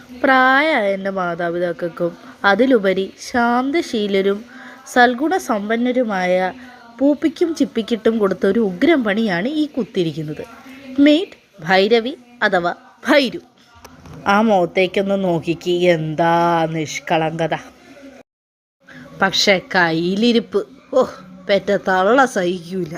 പ്രായമായ എൻ്റെ മാതാപിതാക്കൾക്കും അതിലുപരി ശാന്തശീലരും സൽഗുണസമ്പന്നരുമായ പൂപ്പിക്കും ചിപ്പിക്കിട്ടും കൊടുത്ത ഒരു ഉഗ്രം പണിയാണ് ഈ കുത്തിരിക്കുന്നത്. മീറ്റ് ഭൈരവി അഥവാ ഭൈരു. ആ മുഖത്തേക്കൊന്ന് നോക്കിക്ക്, എന്താ നിഷ്കളങ്കത. പക്ഷെ കയ്യിലിരിപ്പ് പെറ്റ തള്ള സഹിക്കൂല.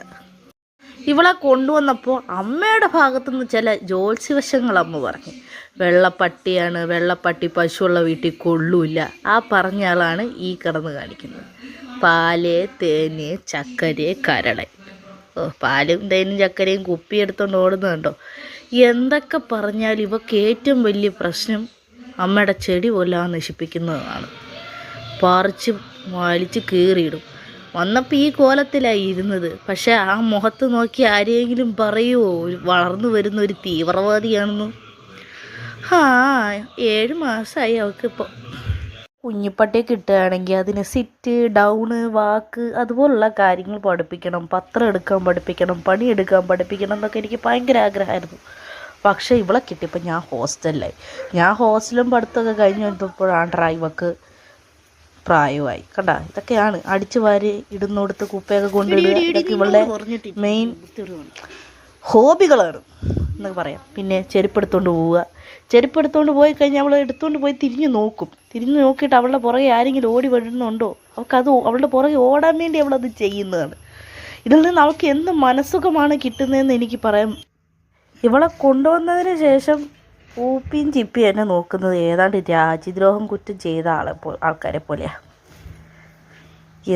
ഇവളെ കൊണ്ടുവന്നപ്പോൾ അമ്മയുടെ ഭാഗത്തുനിന്ന് ചില ജ്യോത്സ്യവശങ്ങൾ അമ്മ പറഞ്ഞു. വെള്ളപ്പട്ടിയാണ്, വെള്ളപ്പട്ടി പശുവുള്ള വീട്ടിൽ കൊള്ളൂല്ല. ആ പറഞ്ഞ ആളാണ് ഈ കിടന്ന് കാണിക്കുന്നത്. പാല്, തേന്, ചക്കര, കരള. പാലും തേനും ചക്കരയും കുപ്പിയെടുത്തോണ്ട് ഓടുന്നുണ്ടോ. എന്തൊക്കെ പറഞ്ഞാൽ ഇവക്ക് ഏറ്റവും വലിയ പ്രശ്നം അമ്മയുടെ ചെടി കൊല്ലാൻ നശിപ്പിക്കുന്നതാണ്. പറിച്ച് വലിച്ച് കീറിയിടും. വന്നപ്പോൾ ഈ കോലത്തിലായി ഇരുന്നത്. പക്ഷെ ആ മുഖത്ത് നോക്കി ആരെങ്കിലും പറയുമോ വളർന്നു വരുന്ന ഒരു തീവ്രവാദിയാണെന്ന്? 7 മാസമായി അവൾക്കിപ്പോൾ. കുഞ്ഞിപ്പട്ടിയെ കിട്ടുകയാണെങ്കിൽ അതിന് സിറ്റ്, ഡൗണ്, വാക്ക് അതുപോലുള്ള കാര്യങ്ങൾ പഠിപ്പിക്കണം, പത്രം എടുക്കാൻ പഠിപ്പിക്കണം, പണിയെടുക്കാൻ പഠിപ്പിക്കണം എന്നൊക്കെ എനിക്ക് ഭയങ്കര ആഗ്രഹമായിരുന്നു. പക്ഷേ ഇവളെ കിട്ടിയപ്പോൾ ഞാൻ ഹോസ്റ്റലിലായി. ഞാൻ ഹോസ്റ്റലും പഠിത്തമൊക്കെ കഴിഞ്ഞ് വന്നപ്പോഴാണ് ഡ്രൈവർക്ക് പ്രായമായി. കണ്ട, ഇതൊക്കെയാണ് അടിച്ചു വാരി ഇടുന്നിടത്ത് കുപ്പയൊക്കെ കൊണ്ടിടുക. ഇതൊക്കെ ഇവളുടെ മെയിൻ ഹോബികളാണ് എന്നൊക്കെ പറയാം. പിന്നെ ചെരുപ്പെടുത്തോണ്ട് പോവുക. ചെരുപ്പെടുത്തോണ്ട് പോയി കഴിഞ്ഞാൽ അവൾ എടുത്തുകൊണ്ട് പോയി തിരിഞ്ഞു നോക്കും. തിരിഞ്ഞു നോക്കിയിട്ട് അവളുടെ പുറകെ ആരെങ്കിലും ഓടി വരുന്നുണ്ടോ, അവൾക്കത് അവളുടെ പുറകെ ഓടാൻ വേണ്ടി അവളത് ചെയ്യുന്നതാണ്. ഇതിൽ നിന്ന് അവൾക്ക് എന്ത് മനസ്സുഖമാണ് കിട്ടുന്നതെന്ന് എനിക്ക് പറയാം. ഇവളെ കൊണ്ടുവന്നതിന് ശേഷം പൂപ്പിയും ചിപ്പിയും എന്നെ നോക്കുന്നത് ഏതാണ്ട് രാജ്യദ്രോഹം കുറ്റം ചെയ്ത ആൾക്കാരെ പോലെയാണ്.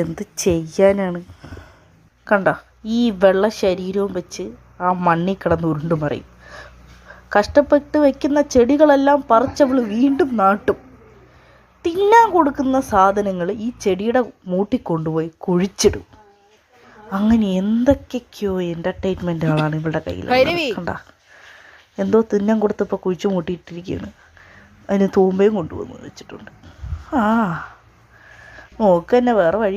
എന്ത് ചെയ്യാനാണ്. കണ്ട, ഈ വെള്ള ശരീരവും വെച്ച് ആ മണ്ണിൽ കിടന്ന് ഉരുണ്ടുമറിയും. കഷ്ടപ്പെട്ട് വയ്ക്കുന്ന ചെടികളെല്ലാം പറിച്ചവൾ വീണ്ടും നാട്ടും. തിന്നാൻ കൊടുക്കുന്ന സാധനങ്ങൾ ഈ ചെടിയുടെ മൂട്ടിക്കൊണ്ടുപോയി കുഴിച്ചിടും. അങ്ങനെ എന്തൊക്കെയൊക്കെയോ എൻ്റർടൈൻമെൻറ്റുകളാണ് ഇവളുടെ കയ്യിൽ. കണ്ട, എന്തോ തിന്നാൻ കൊടുത്തപ്പോൾ കുഴിച്ചു മൂട്ടിയിട്ടിരിക്കുകയാണ്. അതിന് തൂമ്പയും കൊണ്ടുവന്ന് വെച്ചിട്ടുണ്ട്. നോക്ക് തന്നെ, വേറെ വഴി